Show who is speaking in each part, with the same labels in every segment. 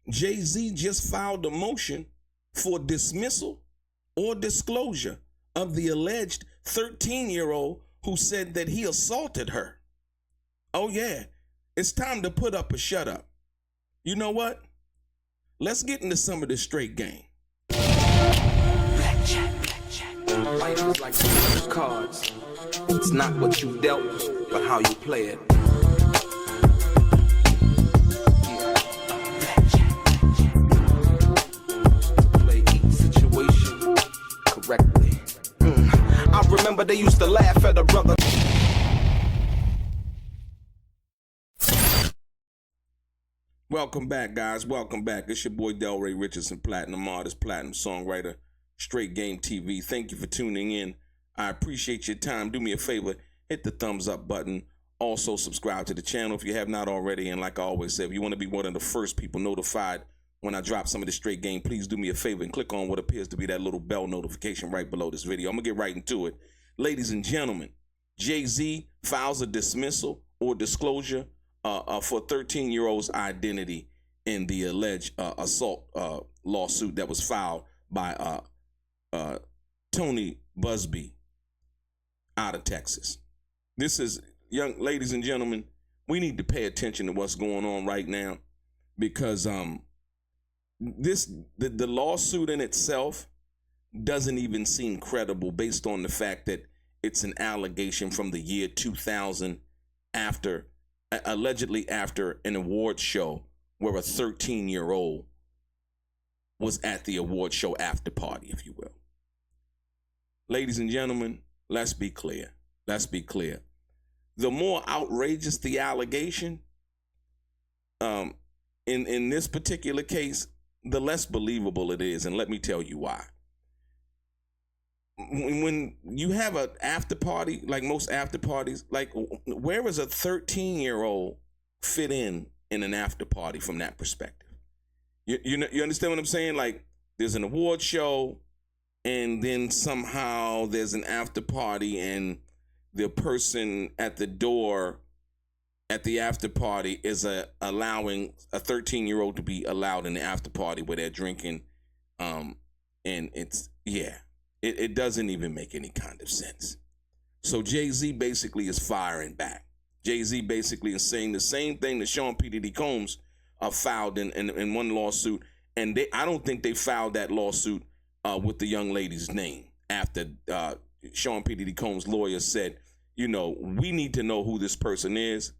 Speaker 1: Jay-Z just filed a motion for dismissal or disclosure of the alleged 13-year-old who said that he assaulted her. Oh yeah, it's time to put up or shut up. You know what? Let's get into some of this straight game.
Speaker 2: Life is like the cards. It's not what you dealt, but how you play it. Play each situation correctly. I remember they used to laugh at a brother.
Speaker 1: Welcome back, guys. Welcome back. It's your boy DELRAY, Richardson, platinum artist, platinum songwriter, Straight Game TV. Thank you for tuning in. I appreciate your time. Do me a favor, hit the thumbs up button. Also, subscribe to the channel if you have not already. And like I always say, if you want to be one of the first people notified when I drop some of the straight game, please do me a favor and click on what appears to be that little bell notification right below this video. I'm going to get right into it. Ladies and gentlemen, Jay-Z files a dismissal or disclosure for 13-year-old's identity in the alleged assault lawsuit that was filed by Tony Buzbee out of Texas. This is, young ladies and gentlemen, we need to pay attention to what's going on right now, because the lawsuit in itself doesn't even seem credible based on the fact that it's an allegation from the year 2000 allegedly after an award show where a 13-year-old was at the award show after party, if you will. Ladies and gentlemen, let's be clear. Let's be clear. The more outrageous the allegation, in this particular case, the less believable it is, and let me tell you why. When you have an after party, like most after parties, like where does a 13-year-old fit in an after party from that perspective? You understand what I'm saying? Like there's an award show, and then somehow there's an after party, and the person at the door at the after party is allowing a 13-year-old to be allowed in the after party where they're drinking, and it's It doesn't even make any kind of sense. So Jay-Z basically is firing back. Jay-Z basically is saying the same thing that Sean P. Diddy Combs filed in one lawsuit. And I don't think they filed that lawsuit with the young lady's name after Sean P. Diddy Combs' lawyer said, we need to know who this person is.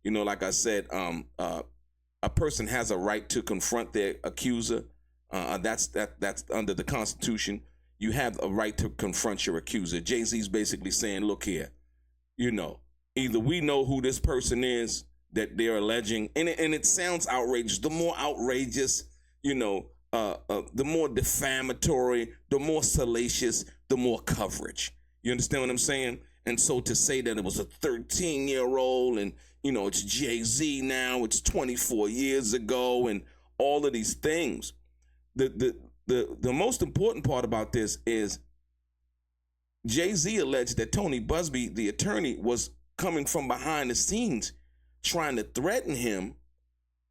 Speaker 1: Like I said, a person has a right to confront their accuser. That's under the Constitution. You have a right to confront your accuser. Jay-Z's basically saying, look here, either we know who this person is that they're alleging, and it sounds outrageous. The more outrageous, the more defamatory, the more salacious, the more coverage. You understand what I'm saying? And so to say that it was a 13-year-old and, it's Jay-Z now, it's 24 years ago, and all of these things, The most important part about this is Jay-Z alleged that Tony Buzbee, the attorney, was coming from behind the scenes trying to threaten him.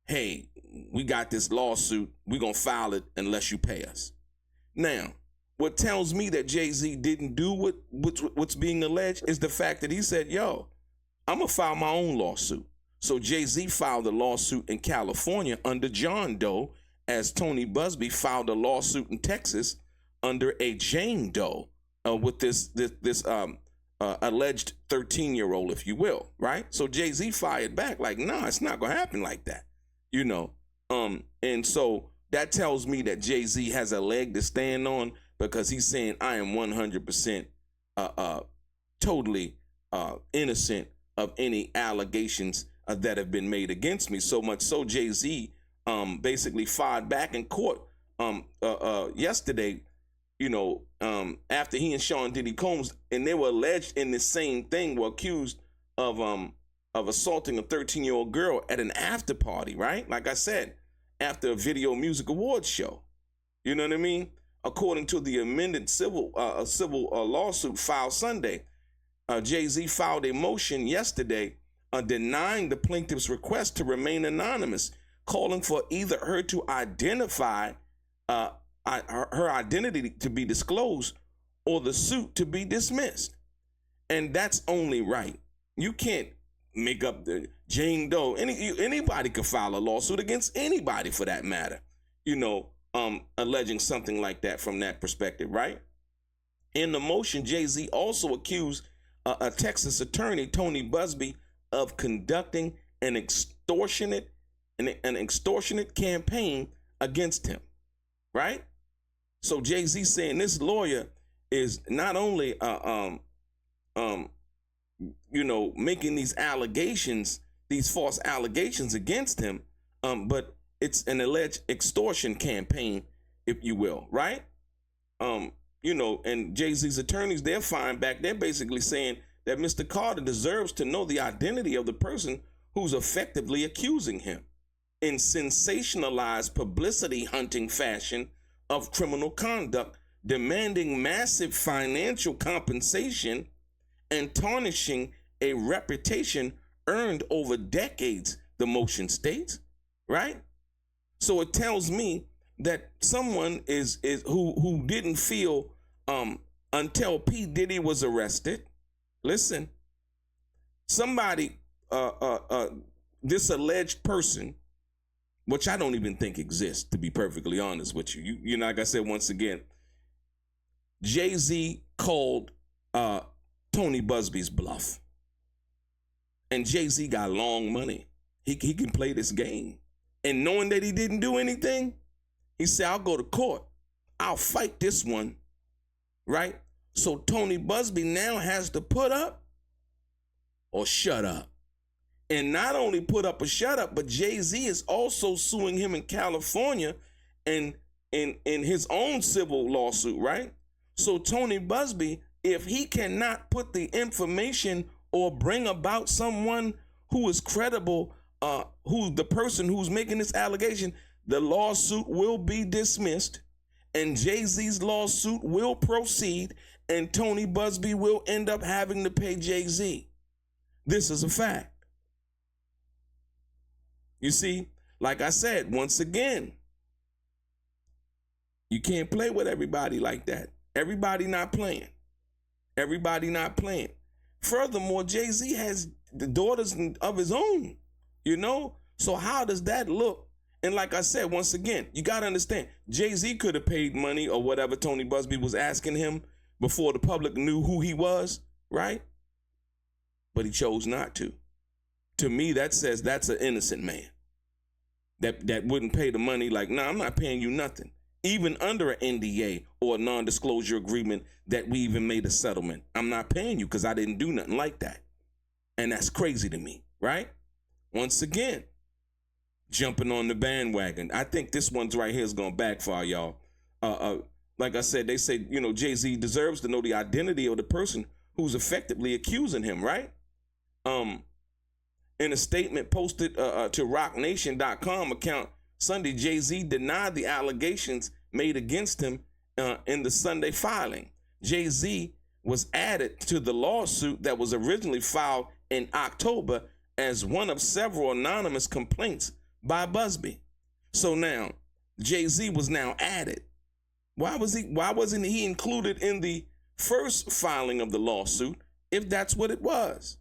Speaker 1: Hey, we got this lawsuit. We're going to file it unless you pay us. Now, what tells me that Jay-Z didn't do what's being alleged is the fact that he said, I'm going to file my own lawsuit. So Jay-Z filed a lawsuit in California under John Doe, as Tony Buzbee filed a lawsuit in Texas under a Jane Doe with this alleged 13-year-old, if you will, right? So Jay-Z fired back like, nah, it's not going to happen like that, And so that tells me that Jay-Z has a leg to stand on, because he's saying I am 100% totally innocent of any allegations that have been made against me. So much so Jay-Z basically fired back in court yesterday, after he and Sean Diddy Combs, and they were alleged in the same thing, were accused of assaulting a 13-year-old girl at an after party, right? Like I said, after a Video Music Awards show. You know what I mean? According to the amended civil lawsuit filed Sunday, Jay-Z filed a motion yesterday denying the plaintiff's request to remain anonymous, calling for either her to identify her identity to be disclosed or the suit to be dismissed. And that's only right. You can't make up the Jane Doe. Anybody could file a lawsuit against anybody for that matter, alleging something like that from that perspective, right? In the motion, Jay-Z also accused a Texas attorney, Tony Buzbee, of conducting an extortionate campaign against him, right? So Jay-Z saying this lawyer is not only making these allegations, these false allegations against him, but it's an alleged extortion campaign, if you will, right? And Jay-Z's attorneys, they're basically saying that Mr. Carter deserves to know the identity of the person who's effectively accusing him in sensationalized publicity hunting fashion of criminal conduct, demanding massive financial compensation and tarnishing a reputation earned over decades, the motion states, right? So it tells me that someone is who didn't feel until P. Diddy was arrested. Listen, somebody, this alleged person, which I don't even think exists, to be perfectly honest with you. You know, like I said, once again, Jay-Z called Tony Buzbee's bluff. And Jay-Z got long money. He can play this game. And knowing that he didn't do anything, he said, I'll go to court. I'll fight this one, right? So Tony Buzbee now has to put up or shut up. And not only put up or shut up, but Jay-Z is also suing him in California and in his own civil lawsuit, right? So Tony Buzbee, if he cannot put the information or bring about someone who is credible, who's the person who's making this allegation, the lawsuit will be dismissed and Jay-Z's lawsuit will proceed and Tony Buzbee will end up having to pay Jay-Z. This is a fact. You see, like I said, once again, you can't play with everybody like that. Everybody not playing. Everybody not playing. Furthermore, Jay-Z has the daughters of his own, So how does that look? And like I said, once again, you got to understand, Jay-Z could have paid money or whatever Tony Buzbee was asking him before the public knew who he was, right? But he chose not to. To me, that says that's an innocent man that wouldn't pay the money. Like, nah, I'm not paying you nothing. Even under an NDA or a non-disclosure agreement that we even made a settlement. I'm not paying you because I didn't do nothing like that. And that's crazy to me, right? Once again, jumping on the bandwagon. I think this one's right here is going to backfire, y'all. Like I said, they say, Jay-Z deserves to know the identity of the person who's effectively accusing him, right? In a statement posted to RockNation.com account Sunday, Jay-Z denied the allegations made against him in the Sunday filing. Jay-Z was added to the lawsuit that was originally filed in October as one of several anonymous complaints by Buzbee. So now, Jay-Z was now added. Why wasn't he included in the first filing of the lawsuit if that's what it was?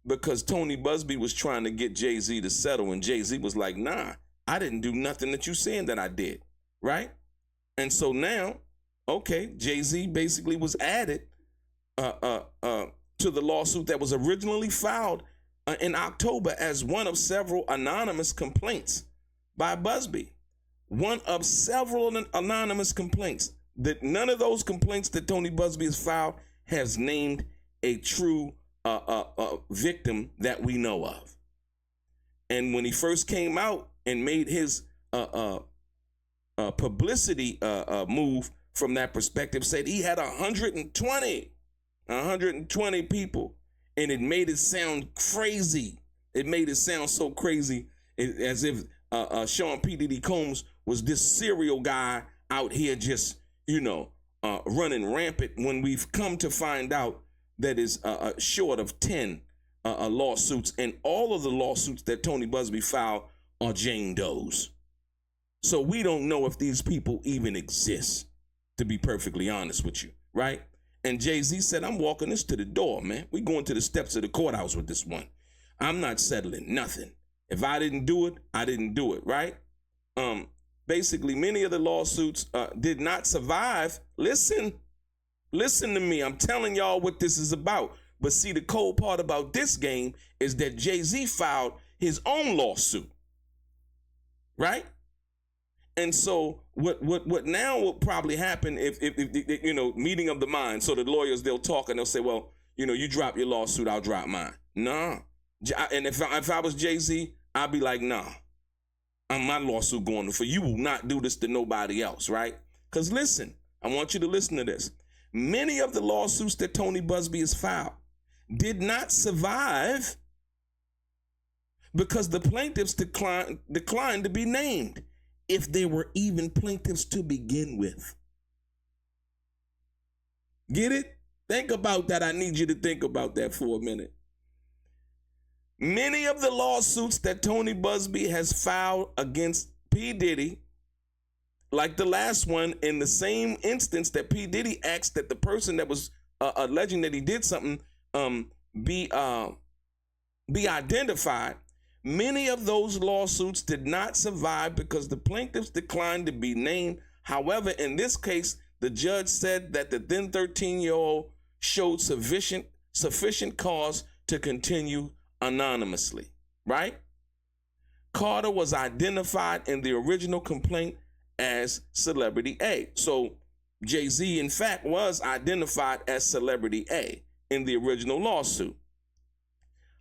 Speaker 1: Because Tony Buzbee was trying to get Jay-Z to settle, and Jay-Z was like, nah, I didn't do nothing that you saying that I did, right? And so now, okay, Jay-Z basically was added to the lawsuit that was originally filed in October as one of several anonymous complaints by Buzbee. One of several anonymous complaints. That none of those complaints that Tony Buzbee has filed has named a true victim that we know of. And when he first came out and made his publicity move from that perspective, said he had 120 people, and it made it sound crazy. It made it sound so crazy as if Sean P. Diddy Combs was this serial guy out here just, running rampant, when we've come to find out that is short of 10 lawsuits. And all of the lawsuits that Tony Buzbee filed are Jane Does. So we don't know if these people even exist, to be perfectly honest with you, right? And Jay-Z said, I'm walking this to the door, man. We going to the steps of the courthouse with this one. I'm not settling nothing. If I didn't do it, I didn't do it, right? Basically, many of the lawsuits did not survive. Listen to me. I'm telling y'all what this is about. But see, the cold part about this game is that Jay-Z filed his own lawsuit, right? And so what now will probably happen if you know, meeting of the mind. So the lawyers, they'll talk and they'll say, well, you know, you drop your lawsuit, I'll drop mine. Nah. And if I was Jay-Z, I'd be like, nah. My lawsuit going for you will not do this to nobody else, right? Because listen, I want you to listen to this. Many of the lawsuits that Tony Buzbee has filed did not survive because the plaintiffs declined to be named, if they were even plaintiffs to begin with. Get it? Think about that. I need you to think about that for a minute. Many of the lawsuits that Tony Buzbee has filed against P. Diddy, like the last one, in the same instance that P. Diddy asked that the person that was alleging that he did something be identified, many of those lawsuits did not survive because the plaintiffs declined to be named. However, in this case, the judge said that the then 13-year-old showed sufficient cause to continue anonymously, right? Carter was identified in the original complaint as Celebrity A. So Jay-Z, in fact, was identified as Celebrity A in the original lawsuit.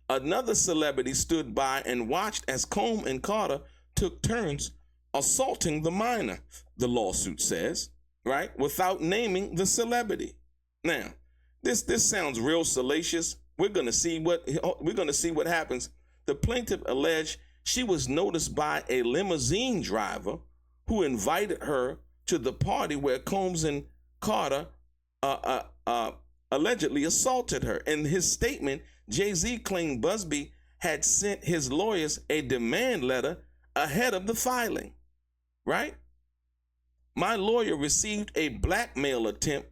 Speaker 1: Another celebrity stood by and watched as Combs and Carter took turns assaulting the minor, the lawsuit says, right? Without naming the celebrity. Now, this sounds real salacious. We're gonna see what happens. The plaintiff alleged she was noticed by a limousine driver who invited her to the party where Combs and Carter allegedly assaulted her. In his statement, Jay-Z claimed Buzbee had sent his lawyers a demand letter ahead of the filing, right? My lawyer received a blackmail attempt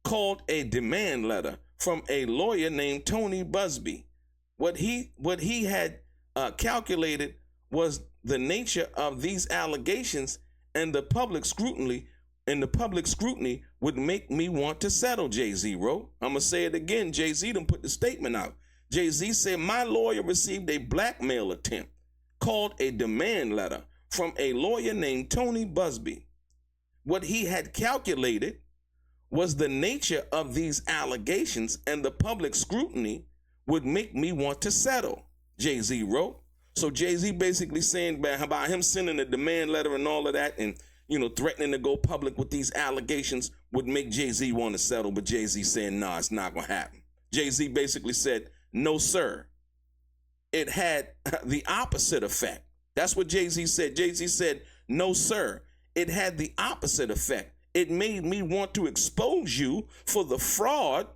Speaker 1: called a demand letter from a lawyer named Tony Buzbee. What he had calculated was the nature of these allegations, and the public scrutiny would make me want to settle, Jay-Z wrote. I'm going to say it again. Jay-Z done put the statement out. Jay-Z said, my lawyer received a blackmail attempt called a demand letter from a lawyer named Tony Buzbee. What he had calculated was the nature of these allegations, and the public scrutiny would make me want to settle, Jay-Z wrote. So Jay-Z basically saying about him sending a demand letter and all of that, and, you know, threatening to go public with these allegations would make Jay-Z want to settle. But Jay-Z saying, nah, it's not going to happen. Jay-Z basically said, no, sir. It had the opposite effect. That's what Jay-Z said. Jay-Z said, no, sir. It had the opposite effect. It made me want to expose you for the fraud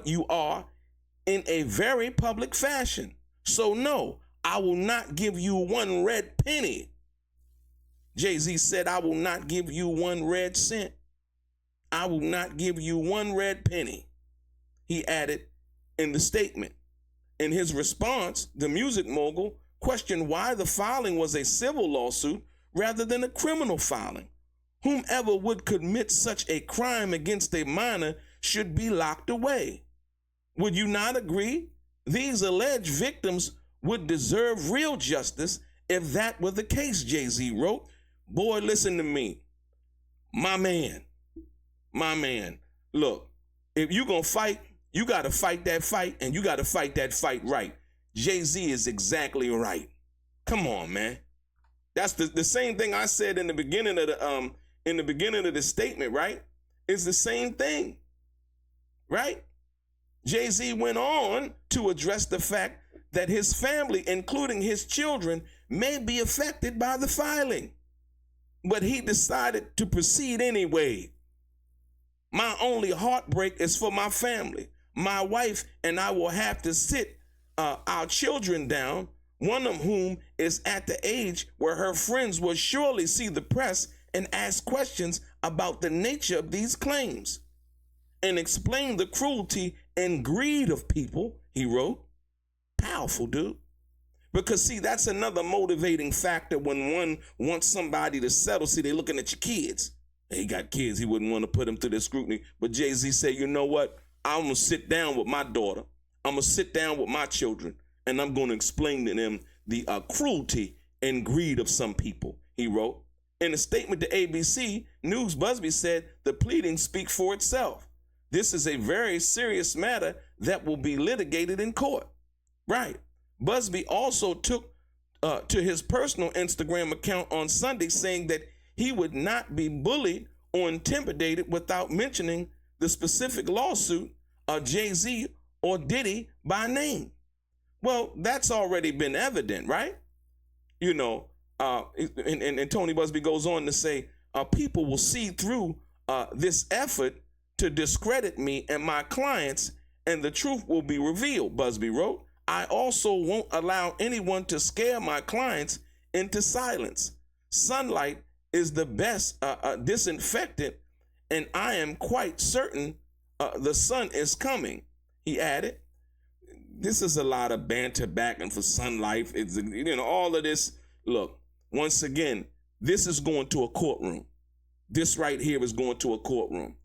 Speaker 1: you are in a very public fashion. So no, I will not give you one red penny. Jay-Z said, I will not give you one red cent. I will not give you one red penny. He added in the statement. In his response, the music mogul questioned why the filing was a civil lawsuit rather than a criminal filing. Whomever would commit such a crime against a minor should be locked away. Would you not agree? These alleged victims would deserve real justice if that were the case, Jay-Z wrote. Boy, listen to me. My man. Look, if you're going to fight, you got to fight that fight, and you got to fight that fight right. Jay-Z is exactly right. Come on, man. That's the same thing I said in the beginning of the statement, right? It's the same thing, right? Jay-Z went on to address the fact that his family, including his children, may be affected by the filing, but he decided to proceed anyway. My only heartbreak is for my family. My wife and I will have to sit our children down one of whom is at the age where her friends will surely see the press and ask questions about the nature of these claims and explain the cruelty and greed of people, he wrote. Powerful, dude. Because, see, that's another motivating factor when one wants somebody to settle. See, they're looking at your kids. He got kids. He wouldn't want to put them through the scrutiny. But Jay-Z said, you know what? I'm going to sit down with my daughter. I'm going to sit down with my children, and I'm going to explain to them the cruelty and greed of some people, he wrote. In a statement to ABC News, Buzbee said the pleadings speak for itself. This is a very serious matter that will be litigated in court. Right. Buzbee also took to his personal Instagram account on Sunday saying that he would not be bullied or intimidated without mentioning the specific lawsuit of Jay-Z or Diddy by name. Well, that's already been evident, right? You know, and Tony Buzbee goes on to say, people will see through this effort to discredit me and my clients, and the truth will be revealed, Buzbee wrote. I also won't allow anyone to scare my clients into silence. Sunlight is the best disinfectant, and I am quite certain the sun is coming, he added. This is a lot of banter back and for sunlight. It's, you know, all of this. Look, once again, this is going to a courtroom. This right here is going to a courtroom.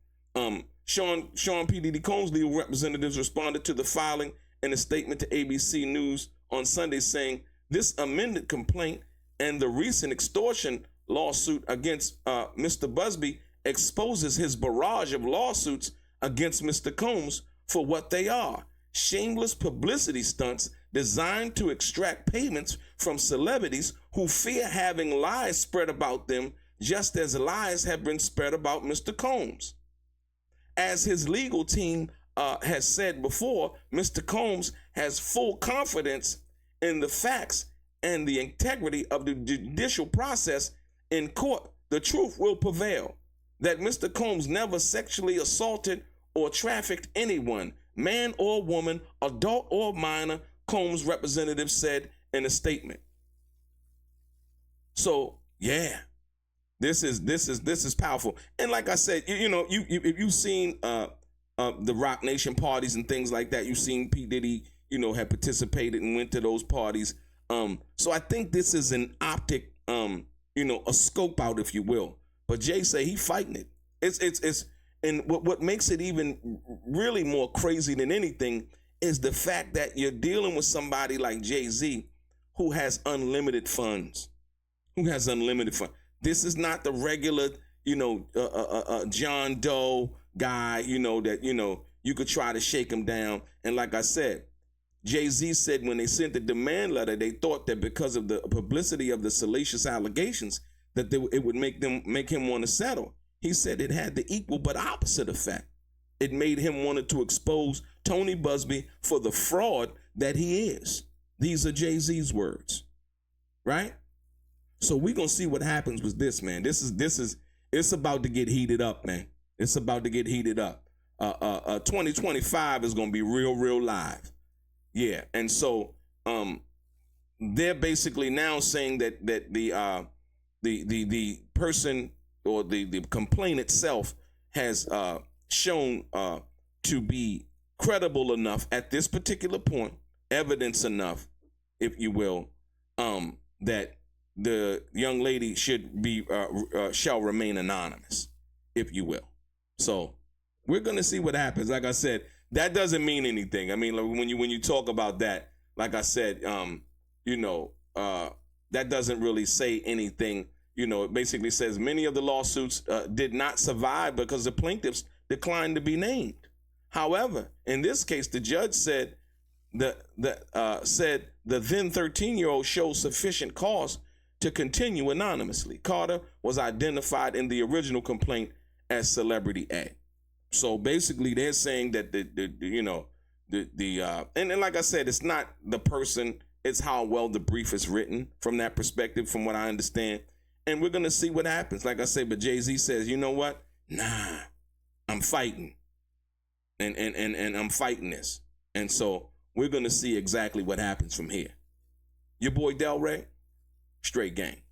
Speaker 1: Sean P. Diddy Combs' legal representatives responded to the filing in a statement to ABC News on Sunday saying this amended complaint and the recent extortion lawsuit against Mr. Buzbee exposes his barrage of lawsuits against Mr. Combs for what they are: shameless publicity stunts designed to extract payments from celebrities who fear having lies spread about them, just as lies have been spread about Mr. Combs. As his legal team has said before, Mr. Combs has full confidence in the facts and the integrity of the judicial process in court. The truth will prevail that Mr. Combs never sexually assaulted or trafficked anyone, man or woman, adult or minor, Combs' representative said in a statement. So, yeah, this is powerful. And like I said, if you've seen the Rock Nation parties and things like that, you've seen P. Diddy, had participated and went to those parties. So I think this is an optic, a scope out, if you will. But Jay say he fighting it. It's and what makes it even really more crazy than anything is the fact that you're dealing with somebody like Jay-Z who has unlimited funds. This is not the regular, John Doe guy, that, you could try to shake him down. And like I said, Jay-Z said when they sent the demand letter, they thought that because of the publicity of the salacious allegations that it would make him want to settle. He said it had the equal but opposite effect. It made him wanted to expose Tony Buzbee for the fraud that he is. These are Jay-Z's words, right? So we're going to see what happens with this, man. It's about to get heated up, man. It's about to get heated up. 2025 is going to be real live. Yeah. And so they're basically now saying that the person or the complaint itself has shown to be credible enough at this particular point, evidence enough, if you will, that the young lady shall remain anonymous, if you will. So we're gonna see what happens. Like I said, that doesn't mean anything. I mean, when you talk about that, like I said, that doesn't really say anything. It basically says many of the lawsuits did not survive because the plaintiffs declined to be named. However, in this case, the judge said the then 13-year-old showed sufficient cause to continue anonymously. Carter was identified in the original complaint as Celebrity A. So basically, they're saying that and like I said, it's not the person, it's how well the brief is written from that perspective, from what I understand. And we're gonna see what happens. Like I say, but Jay-Z says, you know what? Nah, I'm fighting, and I'm fighting this. And so we're gonna see exactly what happens from here. Your boy DELRAY, straight gang.